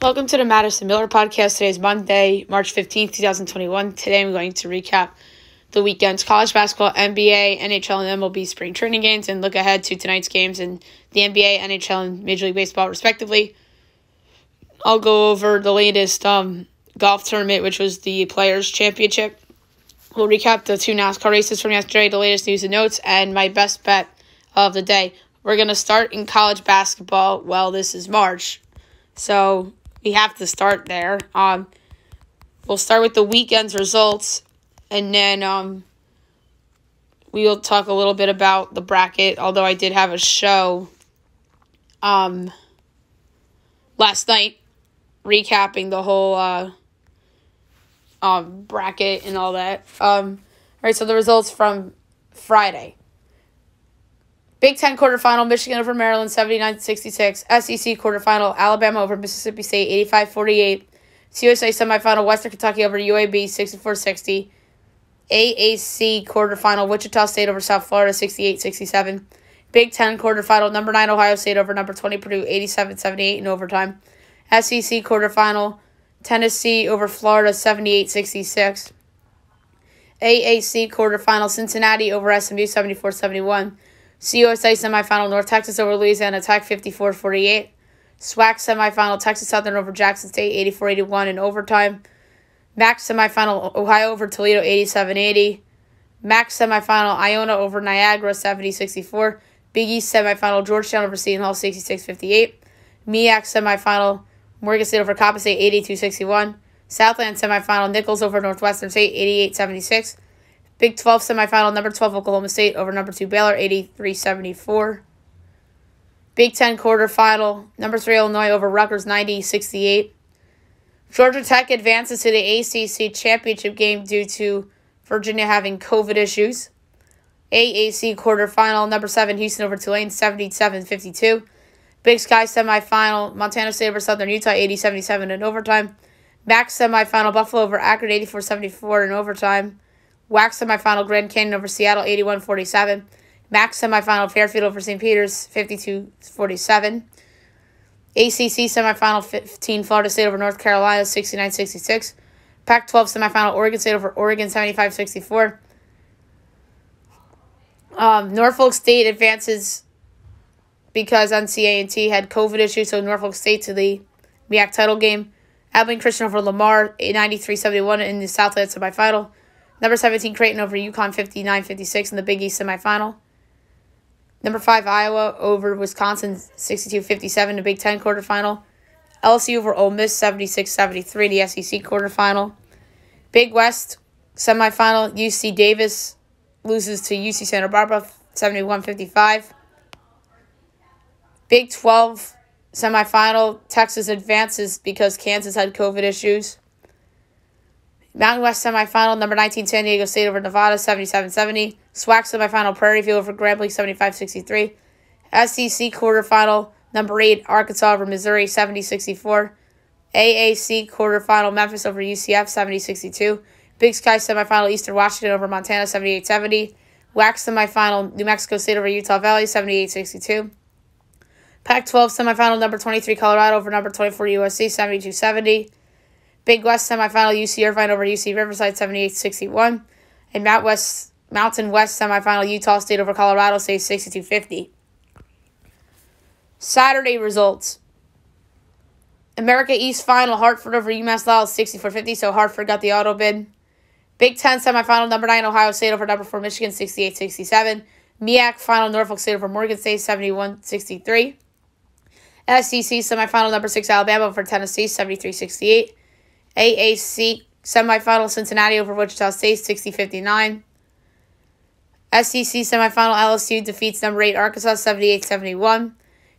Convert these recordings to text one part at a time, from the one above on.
Welcome to the Madison Miller Podcast. Today is Monday, March 15th, 2021. Today I'm going to recap the weekend's college basketball, NBA, NHL, and MLB spring training games and look ahead to tonight's games in the NBA, NHL, and Major League Baseball, respectively. I'll go over the latest golf tournament, which was the Players' Championship. We'll recap the two NASCAR races from yesterday, the latest news and notes, and my best bet of the day. We're going to start in college basketball. Well, this is March, so we have to start there. We'll start with the weekend's results, and then we will talk a little bit about the bracket, although I did have a show last night recapping the whole bracket and all that. All right, so the results from Friday. Big Ten quarterfinal, Michigan over Maryland, 79-66. SEC quarterfinal, Alabama over Mississippi State, 85-48. CUSA semifinal, Western Kentucky over UAB, 64-60. AAC quarterfinal, Wichita State over South Florida, 68-67. Big Ten quarterfinal, number 9 Ohio State over number 20 Purdue, 87-78 in overtime. SEC quarterfinal, Tennessee over Florida, 78-66. AAC quarterfinal, Cincinnati over SMU, 74-71. CUSA semifinal, North Texas over Louisiana Tech, 54-48. SWAC semifinal, Texas Southern over Jackson State, 84-81 in overtime. MAC semifinal, Ohio over Toledo, 87-80. MAC semifinal, Iona over Niagara, 70-64. Big East semifinal, Georgetown over Seton Hall, 66-58. MEAC semifinal, Morgan State over Coppin State, 82-61. Southland semifinal, Nichols over Northwestern State, 88-76. Big 12 semifinal, number 12 Oklahoma State over number 2 Baylor, 83-74. Big 10 quarterfinal, number 3 Illinois over Rutgers, 90-68. Georgia Tech advances to the ACC championship game due to Virginia having COVID issues. AAC quarterfinal, number 7 Houston over Tulane, 77-52. Big Sky semifinal, Montana State over Southern Utah, 80-77 in overtime. MAC semifinal, Buffalo over Akron, 84-74 in overtime. WAC semifinal, Grand Canyon over Seattle, 81-47. MAC semifinal, Fairfield over St. Peter's, 52-47. ACC semifinal, 15 Florida State over North Carolina, 69-66. Pac-12 semifinal, Oregon State over Oregon, 75-64. Norfolk State advances because NCAA had COVID issues, so Norfolk State to the MEAC title game. Abilene Christian over Lamar, 93-71 in the Southland semifinal. Number 17, Creighton over UConn, 59-56 in the Big East semifinal. Number 5, Iowa over Wisconsin, 62-57 in the Big Ten quarterfinal. LSU over Ole Miss, 76-73 in the SEC quarterfinal. Big West semifinal, UC Davis loses to UC Santa Barbara, 71-55. Big 12 semifinal, Texas advances because Kansas had COVID issues. Mountain West semifinal, number 19 San Diego State over Nevada, 77-70. SWAC semifinal, Prairie View over Grambling, 75-63. SEC quarterfinal, number 8 Arkansas over Missouri, 70-64. AAC quarterfinal, Memphis over UCF, 70-62. Big Sky semifinal, Eastern Washington over Montana, 78-70. WAC semifinal, New Mexico State over Utah Valley, 78-62. Pac-12 semifinal, number 23 Colorado over number 24 USC, 72-70. Big West semifinal, UC Irvine over UC Riverside, 78-61. And Mountain West semifinal, Utah State over Colorado State, 62-50. Saturday results. America East final, Hartford over UMass Lowell, 64-50, so Hartford got the auto bid. Big Ten semifinal, number 9 Ohio State over number 4 Michigan, 68-67. MEAC final, Norfolk State over Morgan State, 71-63. SEC semifinal, number 6 Alabama over Tennessee, 73-68. AAC semifinal, Cincinnati over Wichita State, 60-59. SEC semifinal, LSU defeats number 8 Arkansas, 78-71.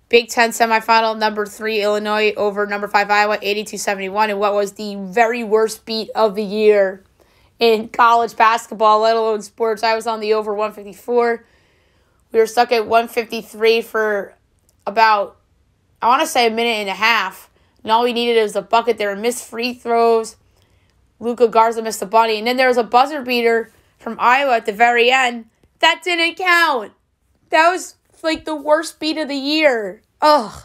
Big Ten semifinal, number 3 Illinois over number 5 Iowa, 82-71, and what was the very worst beat of the year in college basketball, let alone sports. I was on the over 154. We were stuck at 153 for about, I want to say, a minute and a half. And all we needed was a bucket. There were missed free throws. Luka Garza missed a bunny. And then there was a buzzer beater from Iowa at the very end. That didn't count. That was like the worst beat of the year. Ugh.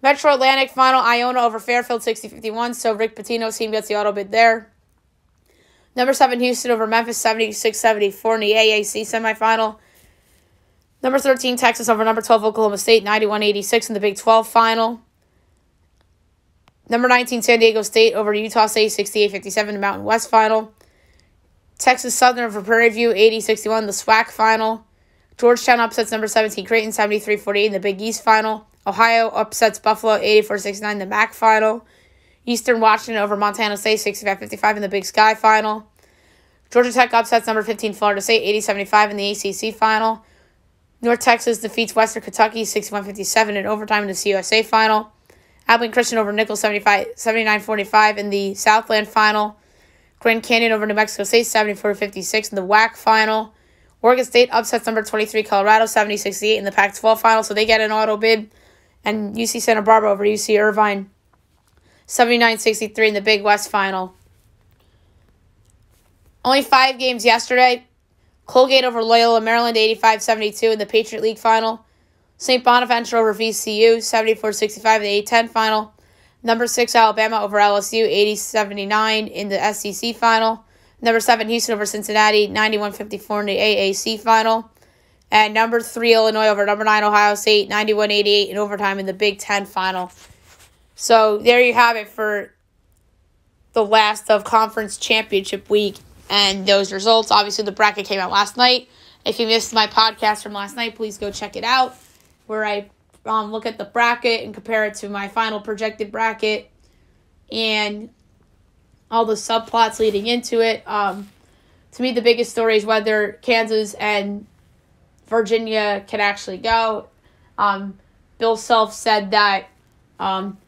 Metro Atlantic final, Iona over Fairfield 60-51, so Rick Pitino's team gets the auto bid there. Number 7, Houston over Memphis 76-74 in the AAC semifinal. Number 13, Texas over number 12, Oklahoma State 91-86 in the Big 12 final. Number 19, San Diego State over Utah State 68-57 in the Mountain West final. Texas Southern over Prairie View 80-61 in the SWAC final. Georgetown upsets number 17, Creighton 73-48 in the Big East final. Ohio upsets Buffalo 84-69 in the MAC final. Eastern Washington over Montana State 65-55 in the Big Sky final. Georgia Tech upsets number 15, Florida State 80-75 in the ACC final. North Texas defeats Western Kentucky 61-57 in overtime in the CUSA final. Abilene Christian over Nichols 79-45 in the Southland final. Grand Canyon over New Mexico State 74-56 in the WAC final. Oregon State upsets number 23 Colorado 70-68 in the Pac-12 final, so they get an auto bid. And UC Santa Barbara over UC Irvine 79-63 in the Big West final. Only 5 games yesterday. Colgate over Loyola Maryland 85-72 in the Patriot League final. St. Bonaventure over VCU 74-65 in the A-10 final. Number 6 Alabama over LSU 80-79 in the SEC final. Number 7 Houston over Cincinnati 91-54 in the AAC final. And number 3 Illinois over number 9 Ohio State 91-88 in overtime in the Big Ten final. So there you have it for the last of Conference Championship Week and those results. Obviously, the bracket came out last night. If you missed my podcast from last night, please go check it out, where I look at the bracket and compare it to my final projected bracket and all the subplots leading into it. To me, the biggest story is whether Kansas and Virginia can actually go. Bill Self said that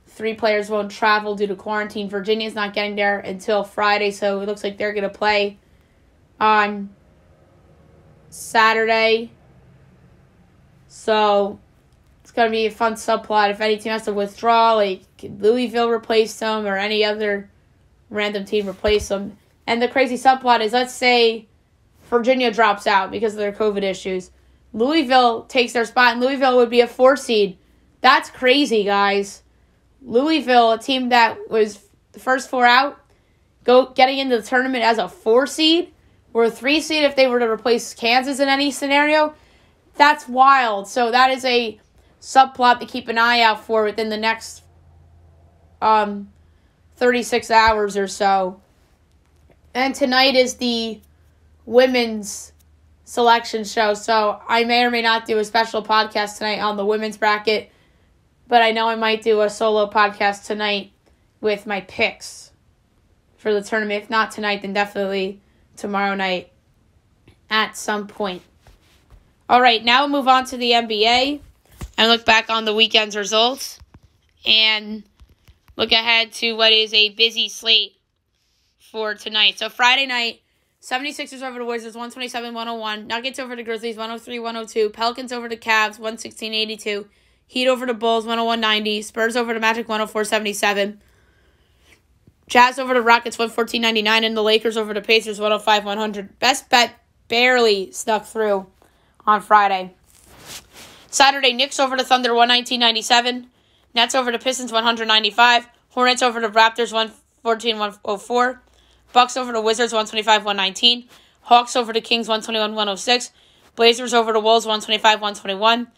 3 players won't travel due to quarantine. Virginia's not getting there until Friday, so it looks like they're going to play on Saturday. So it's going to be a fun subplot. If any team has to withdraw, like could Louisville replace them or any other random team replace them. And the crazy subplot is, let's say Virginia drops out because of their COVID issues. Louisville takes their spot, and Louisville would be a 4 seed. That's crazy, guys. Louisville, a team that was the first 4 out, getting into the tournament as a 4 seed, or a 3 seed if they were to replace Kansas in any scenario. That's wild. So that is a subplot to keep an eye out for within the next 36 hours or so. And tonight is the women's selection show, so I may or may not do a special podcast tonight on the women's bracket, but I know I might do a solo podcast tonight with my picks for the tournament. If not tonight, then definitely tomorrow night at some point. All right, now we'll move on to the NBA and look back on the weekend's results and look ahead to what is a busy slate for tonight. So Friday night, 76ers over the Wizards, 127-101. Nuggets over the Grizzlies, 103-102. Pelicans over the Cavs, 116-82. Heat over the Bulls, 101-90. Spurs over the Magic, 104-77. Jazz over the Rockets, 114-99. And the Lakers over the Pacers, 105-100. Best bet barely snuck through on Friday. Saturday, Knicks over the Thunder, 119-97. Nets over the Pistons, 195. Hornets over the Raptors, 114-104. Bucks over the Wizards, 125-119. Hawks over the Kings, 121-106. Blazers over the Wolves, 125-121.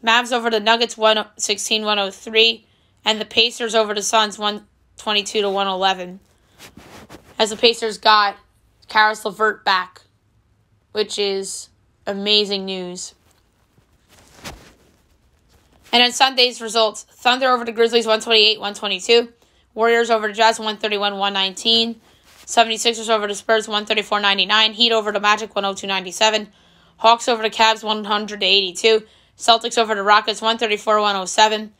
Mavs over the Nuggets, 116-103. And the Pacers over the Suns, 122-111. As the Pacers got Karis LeVert back, which is amazing news. And then Sunday's results, Thunder over the Grizzlies, 128-122. Warriors over the Jazz, 131-119. 76ers over the Spurs, 134-99. Heat over the Magic, 102-97. Hawks over the Cavs, 100-82. Celtics over the Rockets, 134-107.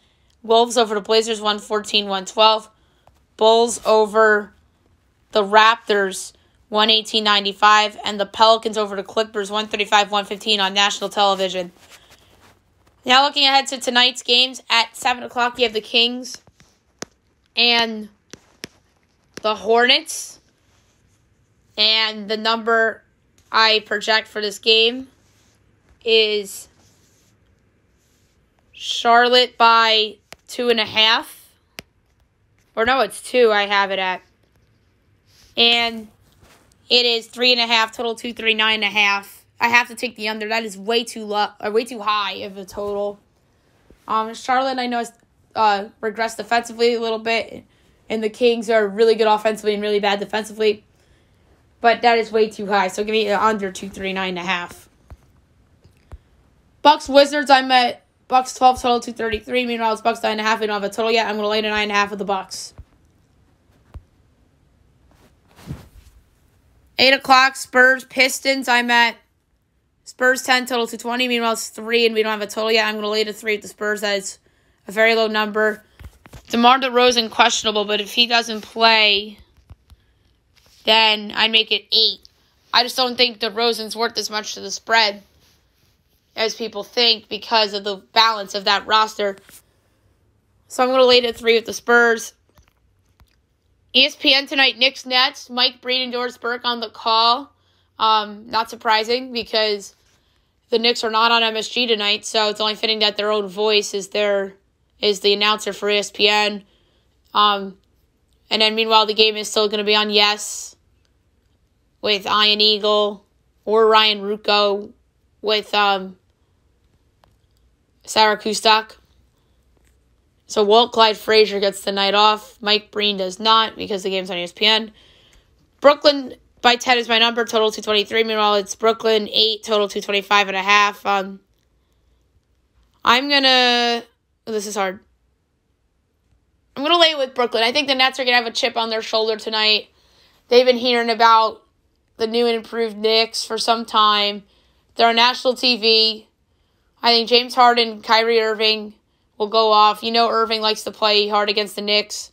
Wolves over the Blazers, 114-112. Bulls over the Raptors, 118-95. And the Pelicans over the Clippers, 135-115 on national television. Now looking ahead to tonight's games, at 7 o'clock you have the Kings and the Hornets. And the number I project for this game is Charlotte by 2.5. Or no, it's 2 I have it at. And it is 3.5, total 239.5. I have to take the under. That is way too low, or way too high of a total. Charlotte, I know, has regressed defensively a little bit, and the Kings are really good offensively and really bad defensively. But that is way too high, so give me under 239.5. Bucks Wizards, I'm at Bucks 12, total 233. Meanwhile, it's Bucks 9.5. We don't have a total yet. I'm going to lay to 9.5 with the Bucks. 8 o'clock, Spurs Pistons. I'm at Spurs 10, total 220. Meanwhile, it's 3, and we don't have a total yet. I'm going to lay to 3 with the Spurs. That is a very low number. DeMar DeRozan, questionable, but if he doesn't play, then I'd make it 8. I just don't think DeRozan's worth as much to the spread as people think because of the balance of that roster. So I'm going to lay to 3 with the Spurs. ESPN tonight, Knicks Nets. Mike Breen and Doris Burke on the call. Not surprising because the Knicks are not on MSG tonight, so it's only fitting that their own voice is the announcer for ESPN. And then meanwhile, the game is still going to be on Yes with Ian Eagle or Ryan Rucco with Sarah Kustok. So Walt Clyde Frazier gets the night off. Mike Breen does not because the game's on ESPN. Brooklyn by 10 is my number, total 223. Meanwhile, it's Brooklyn 8, total 225.5. I'm going to... This is hard. I'm going to lay it with Brooklyn. I think the Nets are going to have a chip on their shoulder tonight. They've been hearing about the new and improved Knicks for some time. They're on national TV. I think James Harden, Kyrie Irving will go off. You know Irving likes to play hard against the Knicks.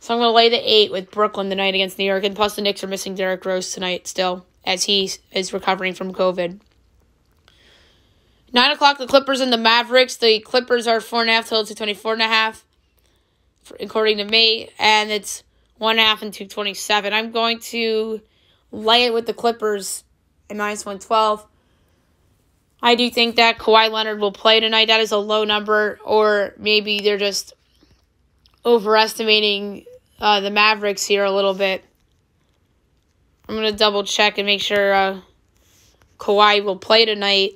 So I'm going to lay the 8 with Brooklyn tonight against New York. And plus the Knicks are missing Derrick Rose tonight still as he is recovering from COVID. 9 o'clock, the Clippers and the Mavericks. The Clippers are 4.5 total 224.5, according to me. And it's 1.5 and 227. I'm going to lay it with the Clippers at minus 112. I do think that Kawhi Leonard will play tonight. That is a low number. Or maybe they're just overestimating the Mavericks here a little bit. I'm going to double check and make sure Kawhi will play tonight.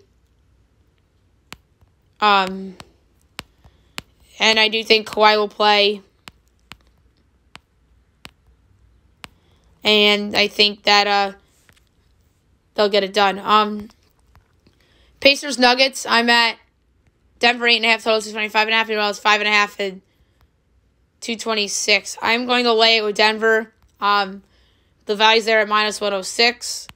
And I do think Kawhi will play. And I think that they'll get it done. Pacers Nuggets, I'm at Denver 8.5, total 225.5. Meanwhile, it's 5.5 and 226. I'm going to lay it with Denver. The value's there at minus 106.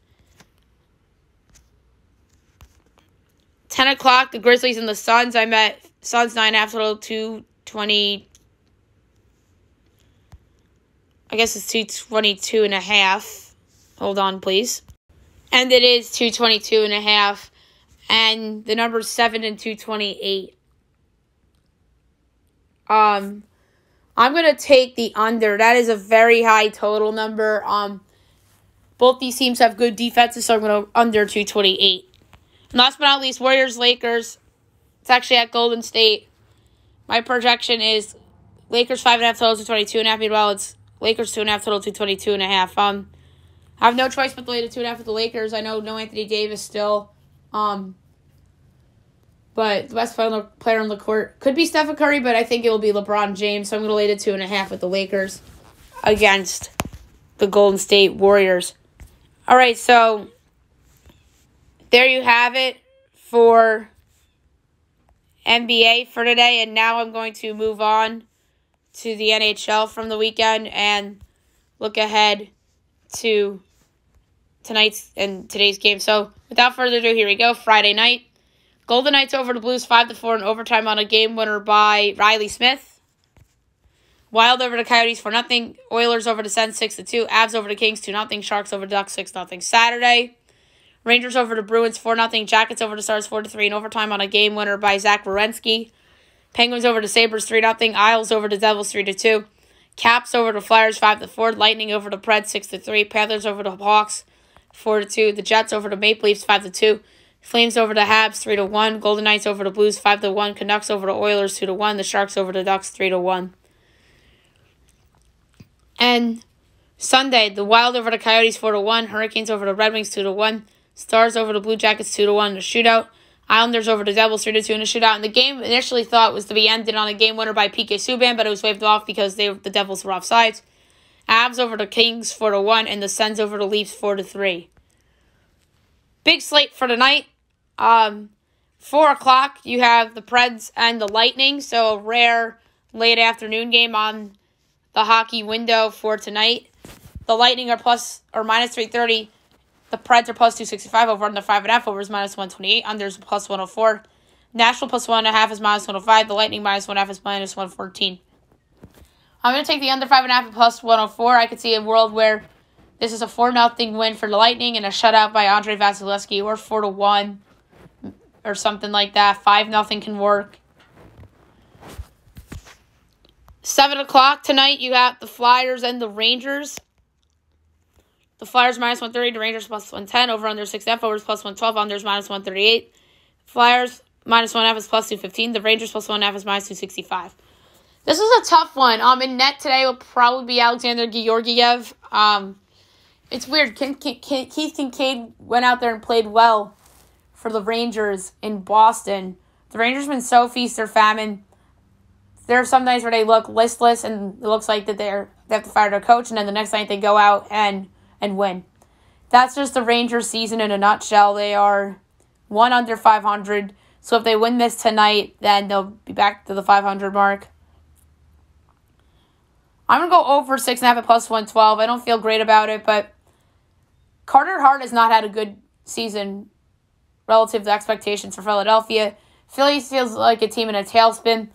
10 o'clock, the Grizzlies and the Suns. I'm at Suns 9.5, total 220. I guess it's 222.5. Hold on, please. And it is 222.5. And the number's 7 and 228. I'm going to take the under. That is a very high total number. Both these teams have good defenses, so I'm going to under 228. And last but not least, Warriors-Lakers. It's actually at Golden State. My projection is Lakers 5.5 total 222.5. Meanwhile, it's Lakers 2.5 total 222.5. I have no choice but to lay to 2.5 with the Lakers. I know no Anthony Davis still. But the best player on the court could be Stephen Curry, but I think it will be LeBron James. So I'm going to lay to 2.5 with the Lakers against the Golden State Warriors. All right, so there you have it for NBA for today. And now I'm going to move on to the NHL from the weekend and look ahead to tonight's and today's game. So without further ado, here we go. Friday night. Golden Knights over the Blues 5-4 in overtime on a game winner by Riley Smith. Wild over the Coyotes 4-0. Oilers over the Sens 6-2. Avs over the Kings 2-0. Sharks over the Ducks 6-0. Saturday. Rangers over the Bruins 4-0. Jackets over the Stars 4-3 in overtime on a game winner by Zach Werenski. Penguins over the Sabres 3-0. Isles over the Devils 3-2. Caps over the Flyers 5-4. Lightning over the Preds 6-3. Panthers over the Hawks 4-2. The Jets over the Maple Leafs 5-2. Flames over the Habs 3-1. Golden Knights over the Blues 5-1. Canucks over the Oilers 2-1. The Sharks over the Ducks 3-1. And Sunday, the Wild over the Coyotes 4-1. Hurricanes over the Red Wings 2-1. Stars over the Blue Jackets 2-1 in a shootout. Islanders over the Devils 3-2 in a shootout. And the game initially thought was to be ended on a game winner by PK Subban, but it was waved off because the Devils were offsides. Avs over the Kings 4-1, and the Sens over the Leafs 4-3. Big slate for tonight. 4 o'clock, you have the Preds and the Lightning, so a rare late afternoon game on the hockey window for tonight. The Lightning are plus or minus 330. The Preds are plus 265. Over under 5.5. Over is minus 128. Under is plus 104. National plus 1.5 is minus 105. The Lightning minus 1.5 is minus 114. I'm going to take the under 5.5 and plus 104. I could see a world where this is a 4-0 win for the Lightning and a shutout by Andrei Vasilevsky, or 4-1 or something like that. 5-0 can work. 7 o'clock tonight, you have the Flyers and the Rangers. The Flyers minus 130, the Rangers plus 110. Over under 6.5, overs plus 112, unders minus 138. Flyers minus 1.5 is plus 215. The Rangers plus 1.5 is minus 265. This is a tough one. In net today will probably be Alexander Georgiev. It's weird. Keith Kincaid went out there and played well for the Rangers in Boston. The Rangers have been so feast or famine. There are some nights where they look listless and it looks like that they have to fire their coach, and then the next night they go out and win. That's just the Rangers season in a nutshell. They are 1 under 500. So if they win this tonight, then they'll be back to the 500 mark. I'm going to go over 6.5 at plus 112. I don't feel great about it, but Carter Hart has not had a good season relative to expectations for Philadelphia. Philly feels like a team in a tailspin.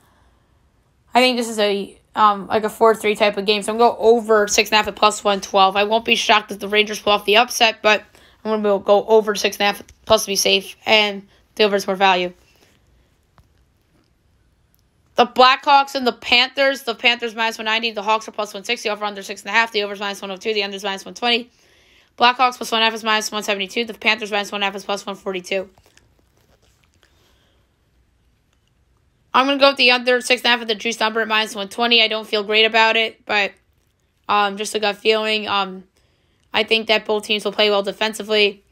I think this is like a 4-3 type of game, so I'm going to go over 6.5 at plus 112. I won't be shocked if the Rangers pull off the upset, but I'm going to go over 6.5 plus to be safe, and the over is more value. The Blackhawks and the Panthers minus 190. The Hawks are plus 160. Over under 6.5. The over is minus 102. The under is minus 120. Blackhawks plus 1.5 is minus 172. The Panthers minus 1.5 is plus 142. I'm going to go with the under 6.5 at the juice number at minus 120. I don't feel great about it, but just a gut feeling. I think that both teams will play well defensively,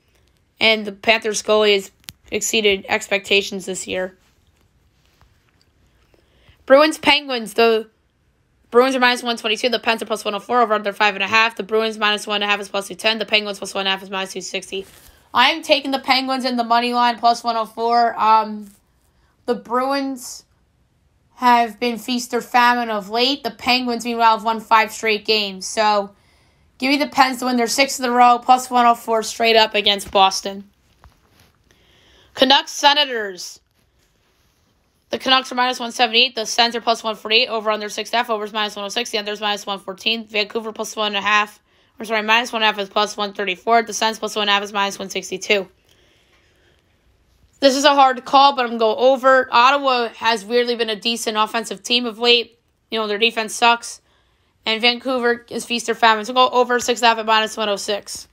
and the Panthers goalie has exceeded expectations this year. Bruins-Penguins. The Bruins are minus 122. The Pens are plus 104. Over under 5.5. The Bruins minus 1.5 is plus 210. The Penguins plus 1.5 is minus 260. I'm taking the Penguins in the money line plus 104. The Bruins have been feast or famine of late. The Penguins, meanwhile, have won 5 straight games. So give me the Pens to win their 6th in a row, plus 104 straight up against Boston. Canucks-Senators. The Canucks are minus 178. The Sens are plus 148. Over under 6.5. Over is minus 106. The under is minus 114. Vancouver plus 1.5. Minus 1.5 is plus 134. The Sens plus 1.5 is minus 162. This is a hard call, but I'm going to go over. Ottawa has weirdly been a decent offensive team of late. Their defense sucks. And Vancouver is feast or famine. So go over 6.5 at minus 106.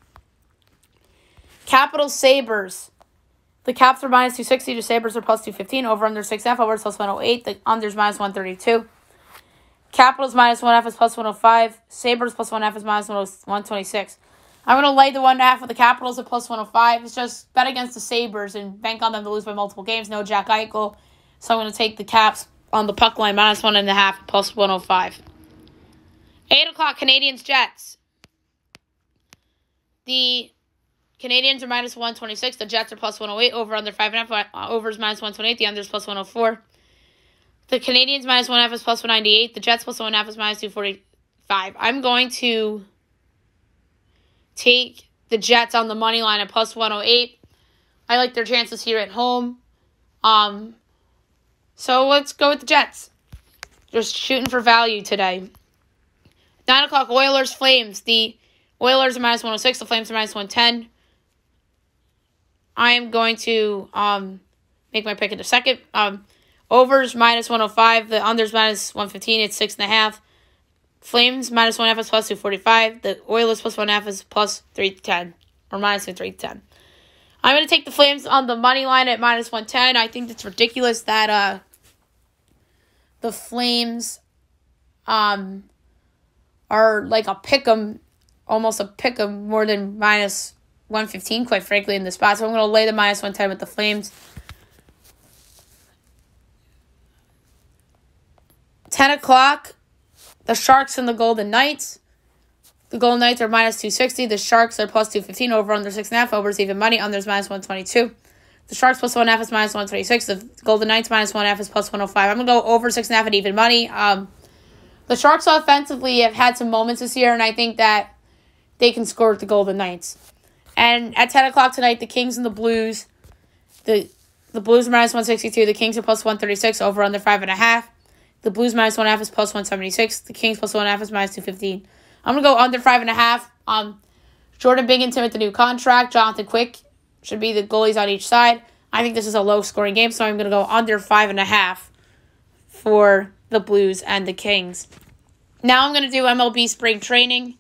Capitals-Sabres. The Caps are minus 260. The Sabres are plus 215. Over under 6.5. Over is plus 108. The under is minus 132. Capitals minus 1.5 is plus 105. Sabres plus 1.5 is minus 126. I'm going to lay the 1.5 with the Capitals at plus 105. It's just bet against the Sabres and bank on them to lose by multiple games. No Jack Eichel. So I'm going to take the Caps on the puck line minus 1.5 plus 105. 8 o'clock, Canadiens-Jets. The Canadians are minus 126. The Jets are plus 108. Over under 5.5. Over is minus 128. The under is plus 104. The Canadians minus 1.5 is plus 198. The Jets plus 1.5 is minus 245. I'm going to take the Jets on the money line at plus 108. I like their chances here at home. So let's go with the Jets. Just shooting for value today. 9 o'clock, Oilers-Flames. The Oilers are minus 106. The Flames are minus 110. I am going to make my pick in a second. Overs minus 105. The unders minus 115. It's 6.5. Flames minus 1.5 is plus 245. The Oilers plus 1.5 is plus 310. Or minus 310. I'm going to take the Flames on the money line at minus 110. I think it's ridiculous that the Flames are like a pick'em, almost a pick'em more than minus 115, quite frankly, in this spot. So I'm going to lay the minus 110 with the Flames. 10 o'clock, the Sharks and the Golden Knights. The Golden Knights are minus 260. The Sharks are plus 215. Over under 6.5. Overs even money. Unders minus 122. The Sharks plus 1.5 is minus 126. The Golden Knights minus 1.5 is plus 105. I'm going to go over 6.5 at even money. The Sharks offensively have had some moments this year, and I think that they can score with the Golden Knights. And at 10 o'clock tonight, the Kings and the Blues. The Blues are minus 162. The Kings are plus 136. Over under 5.5. The Blues minus 1.5 is plus 176. The Kings plus 1.5 is minus 215. I'm going to go under 5.5. Jordan Binnington with the new contract. Jonathan Quick should be the goalies on each side. I think this is a low-scoring game, so I'm going to go under 5.5 for the Blues and the Kings. Now I'm going to do MLB spring training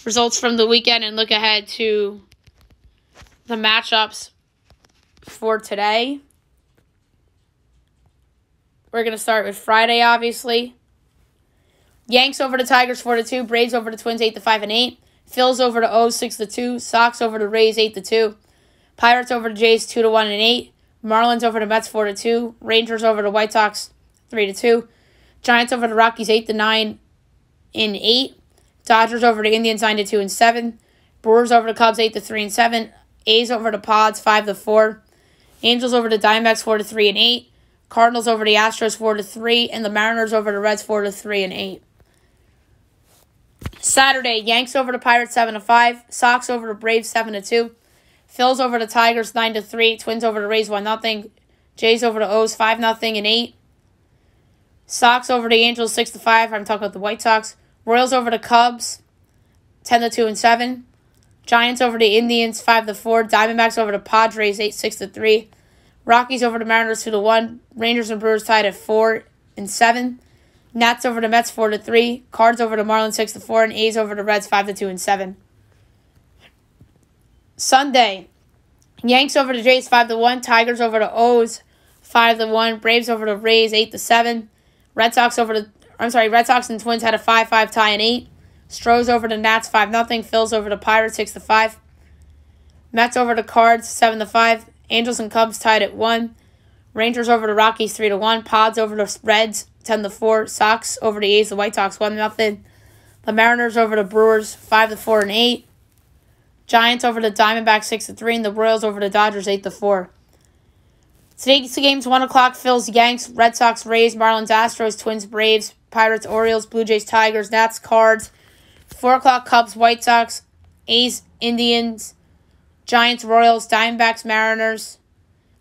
results from the weekend and look ahead to the matchups for today. We're going to start with Friday, obviously. Yanks over the Tigers 4-2. Braves over the Twins 8-5 and 8. Phils over the O's 6-2. Sox over the Rays 8-2. Pirates over the Jays 2-1 and 8. Marlins over the Mets 4-2. Rangers over the White Sox 3-2. Giants over the Rockies 8-9 and 8. Dodgers over the Indians 9-2 and 7. Brewers over the Cubs 8-3 and 7. A's over the Pods 5-4. Angels over the Diamondbacks 4-3 and 8. Cardinals over the Astros 4-3, and the Mariners over the Reds 4-3 and 8. Saturday, Yanks over the Pirates 7-5, Sox over the Braves 7-2, Phils over the Tigers 9-3, Twins over the Rays 1-0, Jays over the O's 5-0 and 8. Sox over the Angels 6-5. I'm talking about the White Sox. Royals over the Cubs 10-2 and 7. Giants over the Indians 5-4. Diamondbacks over the Padres 6-3. Rockies over the Mariners 2-1. Rangers and Brewers tied at 4 and 7. Nats over the Mets 4-3. Cards over the Marlins 6-4, and A's over the Reds 5-2 and 7. Sunday, Yanks over the Jays 5-1. Tigers over the O's 5-1. Braves over the Rays 8-7. Red Sox and Twins had a 5-5 tie in 8. Stros over the Nats 5-0. Phils over the Pirates 6-5. Mets over the Cards 7-5. Angels and Cubs tied at 1. Rangers over the Rockies 3-1. Pods over the Reds 10-4. Sox over the A's, the White Sox 1-0. The Mariners over the Brewers 5-4 and 8. Giants over the Diamondbacks 6-3, and the Royals over the Dodgers 8-4. Today's games 1 o'clock. Phils, Yanks, Red Sox, Rays, Marlins, Astros, Twins, Braves, Pirates, Orioles, Blue Jays, Tigers, Nats, Cards. 4 o'clock. Cubs, White Sox, A's, Indians, Giants, Royals, Diamondbacks, Mariners,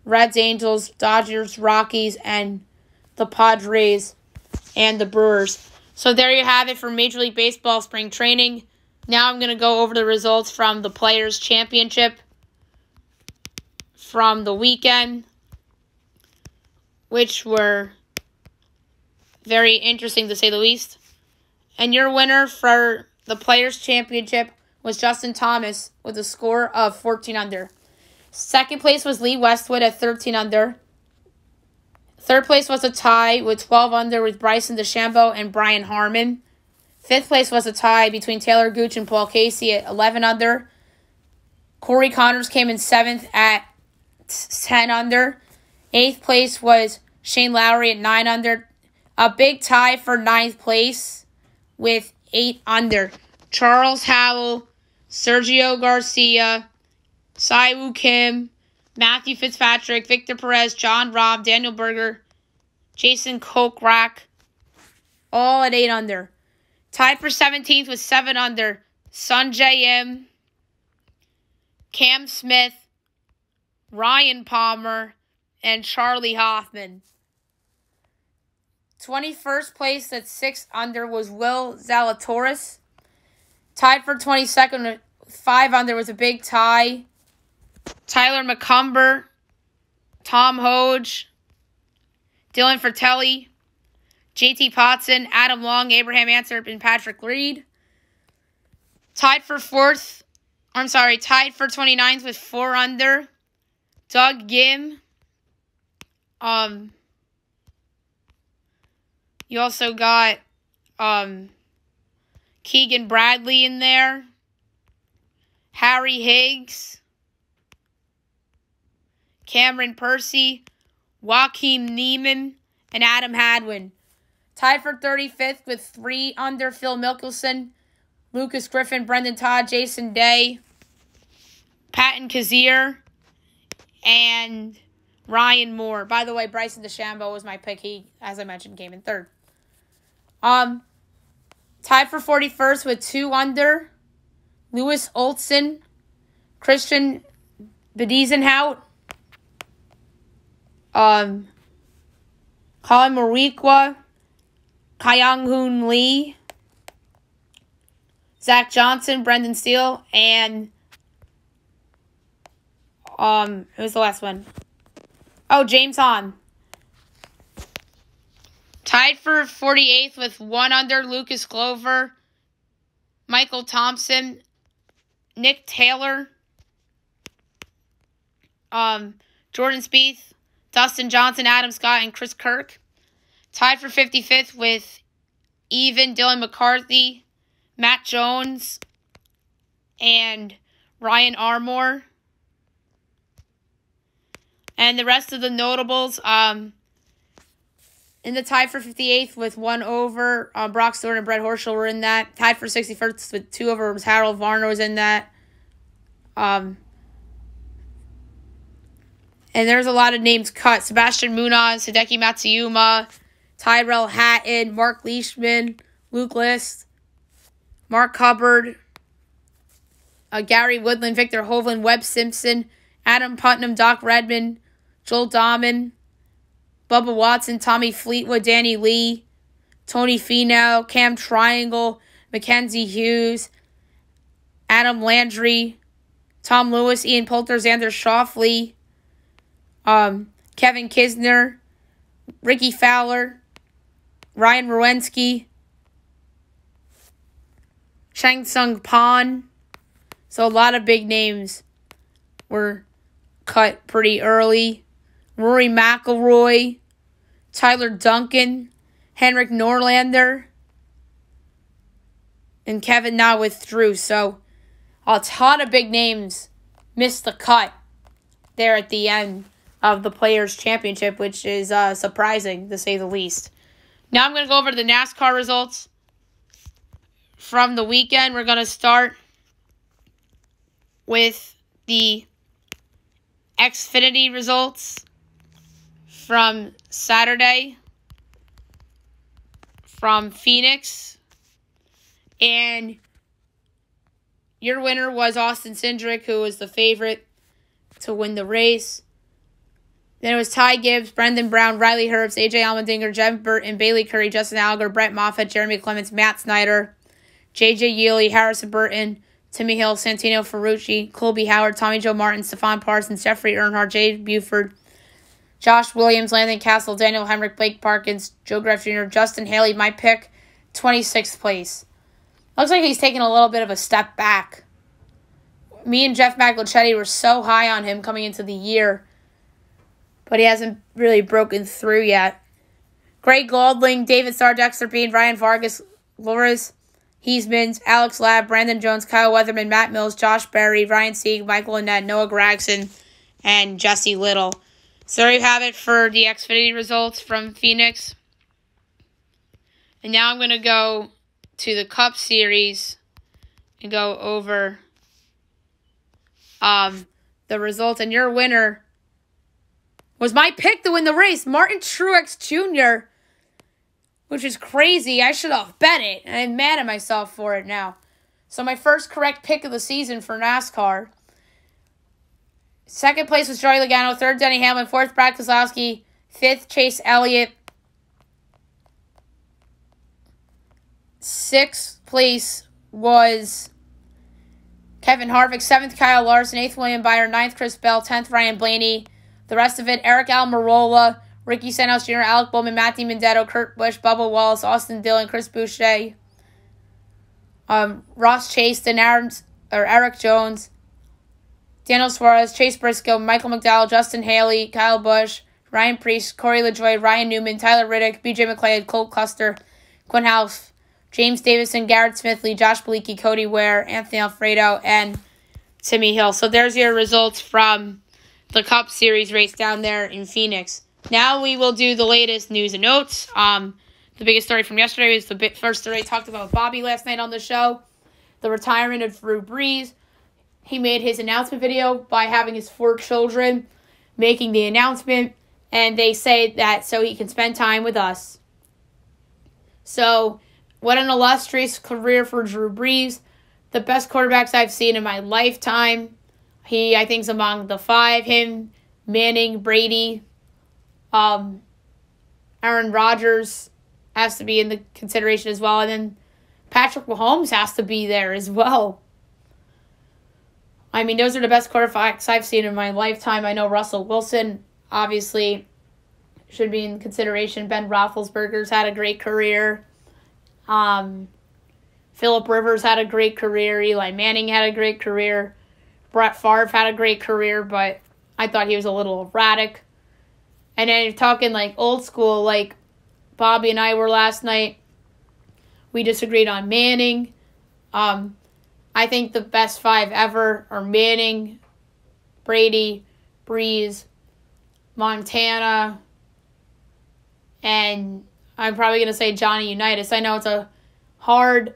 Reds, Angels, Dodgers, Rockies, and the Padres and the Brewers. So there you have it for Major League Baseball spring training. Now I'm going to go over the results from the Players' Championship from the weekend, which were very interesting to say the least. And your winner for the Players' Championship was Justin Thomas with a score of 14 under. Second place was Lee Westwood at 13 under. Third place was a tie with 12 under with Bryson DeChambeau and Brian Harmon. Fifth place was a tie between Taylor Gooch and Paul Casey at 11 under. Corey Connors came in 7th at 10 under. 8th place was Shane Lowry at 9 under. A big tie for 9th place with 8 under. Charles Howell, Sergio Garcia, Siwoo Kim, Matthew Fitzpatrick, Victor Perez, John Rahm, Daniel Berger, Jason Kokrak, all at 8 under. Tied for 17th with 7 under, Sunjay M, Cam Smith, Ryan Palmer, and Charlie Hoffman. 21st place at 6 under was Will Zalatoris. Tied for 22nd with 5 under was a big tie. Tyler McCumber, Tom Hoge, Dylan Fratelli, JT Potson, Adam Long, Abraham Anserp, and Patrick Reed. Tied for 29th with 4 under Doug Gim. You also got Keegan Bradley in there. Harry Higgs. Cameron Percy. Joaquin Neiman. And Adam Hadwin. Tied for 35th with 3 under Phil Mickelson, Lucas Griffin, Brendan Todd, Jason Day, Patton Kazir, and Ryan Moore. By the way, Bryson DeChambeau was my pick. He, as I mentioned, came in 3rd. Tied for 41st with 2 under, Lewis Olson, Christian Bedizenhout, Colin Morikwa, Kyung-Hoon Lee, Zach Johnson, Brendan Steele, and who's the last one? Oh, James Hahn. Tied for 48th with 1 under, Lucas Glover, Michael Thompson, Nick Taylor, Jordan Spieth, Dustin Johnson, Adam Scott, and Chris Kirk. Tied for 55th with even Dylan McCarthy, Matt Jones, and Ryan Armour. And the rest of the notables, in the tie for 58th with 1 over, Brock Stewart and Brett Horschel were in that. Tied for 61st with 2 over, was Harold Varner was in that. And there's a lot of names cut. Sebastian Munoz, Hideki Matsuyama, Tyrell Hatton, Mark Leishman, Luke List, Mark Hubbard, Gary Woodland, Victor Hovland, Webb Simpson, Adam Putnam, Doc Redman, Joel Dahman, Bubba Watson, Tommy Fleetwood, Danny Lee, Tony Finau, Cam Triangle, Mackenzie Hughes, Adam Landry, Tom Lewis, Ian Poulter, Xander Schauffele, Kevin Kisner, Ricky Fowler, Ryan Rowensky, Shang Tsung Pan. So a lot of big names were cut pretty early. Rory McIlroy, Tyler Duncan, Henrik Norlander, and Kevin Na withdrew. So a ton of big names missed the cut there at the end of the Players' Championship, which is surprising, to say the least. Now I'm going to go over the NASCAR results from the weekend. We're going to start with the Xfinity results from Saturday from Phoenix. And your winner was Austin Cindric, who was the favorite to win the race. Then it was Ty Gibbs, Brendan Brown, Riley Herbst, AJ Allmendinger, Jeff Burton, Bailey Curry, Justin Allgaier, Brett Moffitt, Jeremy Clements, Matt Snyder, JJ Yealy, Harrison Burton, Timmy Hill, Santino Ferrucci, Colby Howard, Tommy Joe Martin, Stephon Parsons, Jeffrey Earnhardt, Jay Buford, Josh Williams, Landon Castle, Daniel Hemrick, Blake Parkins, Joe Greff Jr., Justin Haley, my pick, 26th place. Looks like he's taking a little bit of a step back. Me and Jeff McElchetti were so high on him coming into the year, but he hasn't really broken through yet. Greg Goldling, David Starr, Dexter Bean, Ryan Vargas, Loris Heisman, Alex Labb, Brandon Jones, Kyle Weatherman, Matt Mills, Josh Berry, Ryan Sieg, Michael Annette, Noah Gragson, and Jesse Little. So there you have it for the Xfinity results from Phoenix. And now I'm going to go to the Cup Series and go over the results. And your winner was my pick to win the race, Martin Truex Jr., which is crazy. I should have bet it, and I'm mad at myself for it now. So my first correct pick of the season for NASCAR. Second place was Joey Logano. Third, Denny Hamlin. Fourth, Brad Keselowski. Fifth, Chase Elliott. Sixth place was Kevin Harvick. Seventh, Kyle Larson. Eighth, William Byron. Ninth, Chris Bell. 10th, Ryan Blaney. The rest of it, Eric Almirola, Ricky Stenhouse Jr., Alec Bowman, Matthew Mendetto, Kurt Busch, Bubba Wallace, Austin Dillon, Chris Boucher, Ross Chaston, Eric Jones, Daniel Suarez, Chase Briscoe, Michael McDowell, Justin Haley, Kyle Busch, Ryan Preece, Corey LaJoie, Ryan Newman, Tyler Riddick, BJ McLeod, Cole Custer, Quinn House, James Davison, Garrett Smithley, Josh Belicki, Cody Ware, Anthony Alfredo, and Timmy Hill. So there's your results from the Cup Series race down there in Phoenix. Now we will do the latest news and notes. The biggest story from yesterday was the first story I talked about with Bobby last night on the show. The retirement of Drew Brees. He made his announcement video by having his 4 children making the announcement. And they say that so he can spend time with us. So, what an illustrious career for Drew Brees. The best quarterbacks I've seen in my lifetime. He, I think, is among the 5. Him, Manning, Brady, Aaron Rodgers has to be in the consideration as well. And then Patrick Mahomes has to be there as well. I mean, those are the best quarterbacks I've seen in my lifetime. I know Russell Wilson, obviously, should be in consideration. Ben Roethlisberger's had a great career. Phillip Rivers had a great career. Eli Manning had a great career. Brett Favre had a great career, but I thought he was a little erratic. And then you're talking like old school, like Bobby and I were last night. We disagreed on Manning. I think the best 5 ever are Manning, Brady, Brees, Montana, and I'm probably going to say Johnny Unitas. I know it's a hard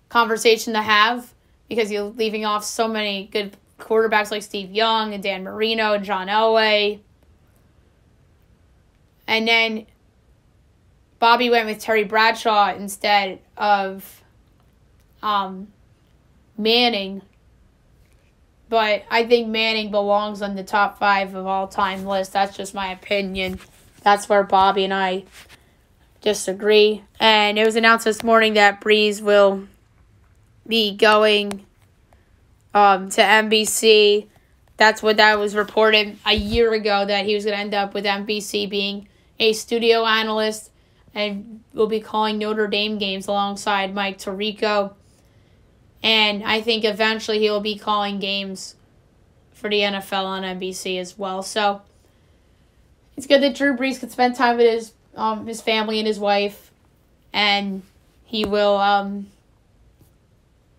conversation to have because you're leaving off so many good quarterbacks like Steve Young and Dan Marino and John Elway. And then Bobby went with Terry Bradshaw instead of Manning. But I think Manning belongs on the top 5 of all-time list. That's just my opinion. That's where Bobby and I disagree. And it was announced this morning that Brees will be going to NBC. That's what that was reported a year ago, that he was going to end up with NBC being a studio analyst and will be calling Notre Dame games alongside Mike Tirico. And I think eventually he will be calling games for the NFL on NBC as well. So it's good that Drew Brees could spend time with his family and his wife. And he will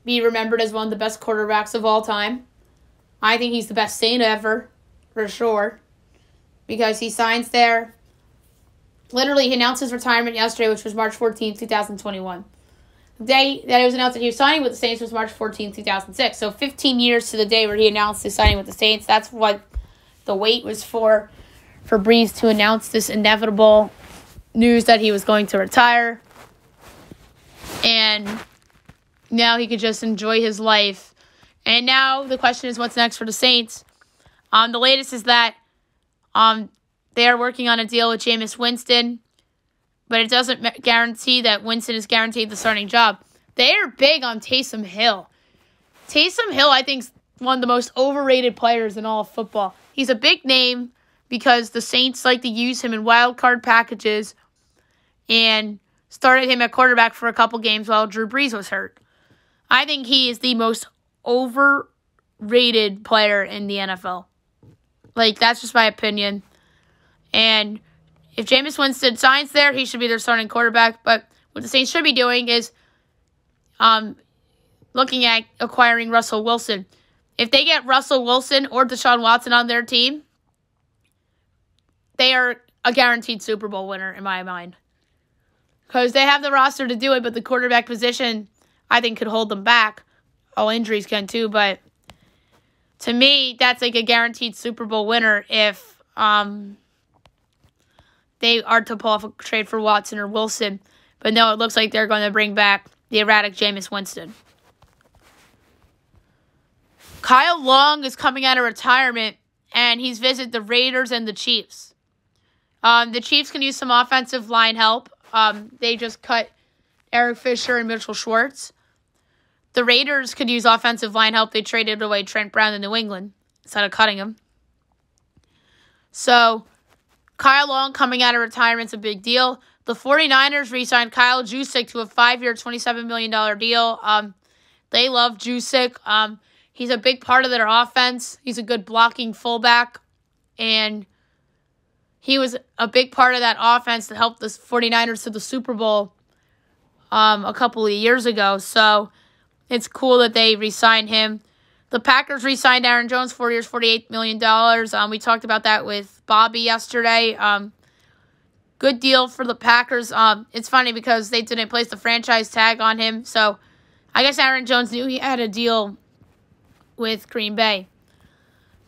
be remembered as one of the best quarterbacks of all time. I think he's the best Saint ever, for sure. Because he signs there. Literally, he announced his retirement yesterday, which was March 14th, 2021. The day that it was announced that he was signing with the Saints was March 14th, 2006. So 15 years to the day where he announced his signing with the Saints. That's what the wait was for Brees to announce this inevitable news that he was going to retire. And now he could just enjoy his life. And now the question is, what's next for the Saints? The latest is that they are working on a deal with Jameis Winston. But it doesn't guarantee that Winston is guaranteed the starting job. They are big on Taysom Hill. Taysom Hill, I think, is one of the most overrated players in all of football. He's a big name because the Saints like to use him in wild card packages and started him at quarterback for a couple games while Drew Brees was hurt. I think he is the most overrated player in the NFL. Like, that's just my opinion. And if Jameis Winston signs there, he should be their starting quarterback. But what the Saints should be doing is looking at acquiring Russell Wilson. If they get Russell Wilson or Deshaun Watson on their team, they are a guaranteed Super Bowl winner in my mind. Because they have the roster to do it, but the quarterback position, I think, could hold them back. All injuries can too, but to me, that's like a guaranteed Super Bowl winner if they are to pull off a trade for Watson or Wilson. But no, it looks like they're going to bring back the erratic Jameis Winston. Kyle Long is coming out of retirement, and he's visited the Raiders and the Chiefs. The Chiefs can use some offensive line help. They just cut Eric Fisher and Mitchell Schwartz. The Raiders could use offensive line help. They traded away Trent Brown to New England instead of cutting him. So Kyle Long coming out of retirement is a big deal. The 49ers re-signed Kyle Juszczyk to a 5-year, $27 million deal. They love Juszczyk. He's a big part of their offense. He's a good blocking fullback. And he was a big part of that offense that helped the 49ers to the Super Bowl a couple of years ago. So it's cool that they re-signed him. The Packers re-signed Aaron Jones, 4 years, $48 million. We talked about that with Bobby yesterday. Good deal for the Packers. It's funny because they didn't place the franchise tag on him. So I guess Aaron Jones knew he had a deal with Green Bay.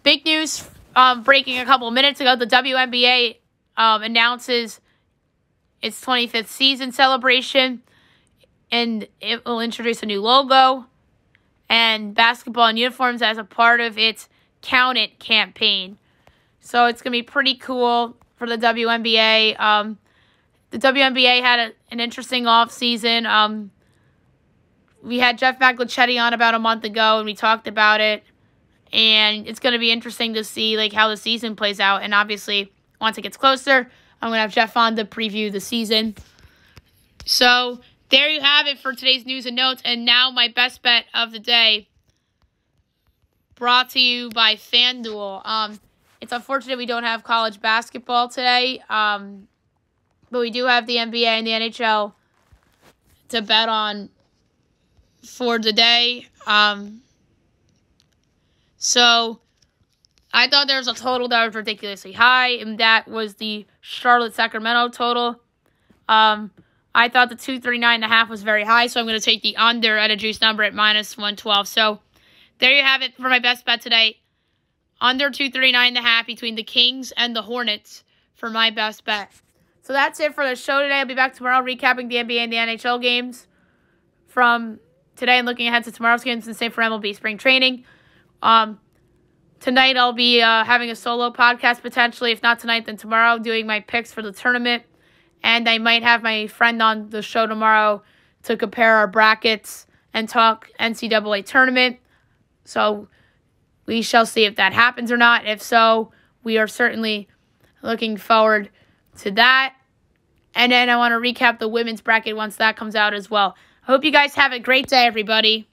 Big news breaking a couple minutes ago. The WNBA announces its 25th season celebration. And it will introduce a new logo and basketball and uniforms as a part of its Count It campaign. So it's going to be pretty cool for the WNBA. The WNBA had an interesting offseason. We had Jeff McLachetti on about a month ago, and we talked about it. And it's going to be interesting to see how the season plays out. And obviously, once it gets closer, I'm going to have Jeff on to preview the season. So there you have it for today's news and notes. And now my best bet of the day, brought to you by FanDuel. It's unfortunate we don't have college basketball today, but we do have the NBA and the NHL to bet on for the day. So I thought there was a total that was ridiculously high, and that was the Charlotte-Sacramento total. I thought the 239.5 was very high, so I'm going to take the under at a juice number at -112. So there you have it for my best bet today. Under 239.5 between the Kings and the Hornets for my best bet. So that's it for the show today. I'll be back tomorrow recapping the NBA and the NHL games from today and looking ahead to tomorrow's games, and same for MLB spring training. Tonight I'll be having a solo podcast potentially. If not tonight, then tomorrow, doing my picks for the tournament. And I might have my friend on the show tomorrow to compare our brackets and talk NCAA tournament. So we shall see if that happens or not. If so, we are certainly looking forward to that. And then I want to recap the women's bracket once that comes out as well. I hope you guys have a great day, everybody.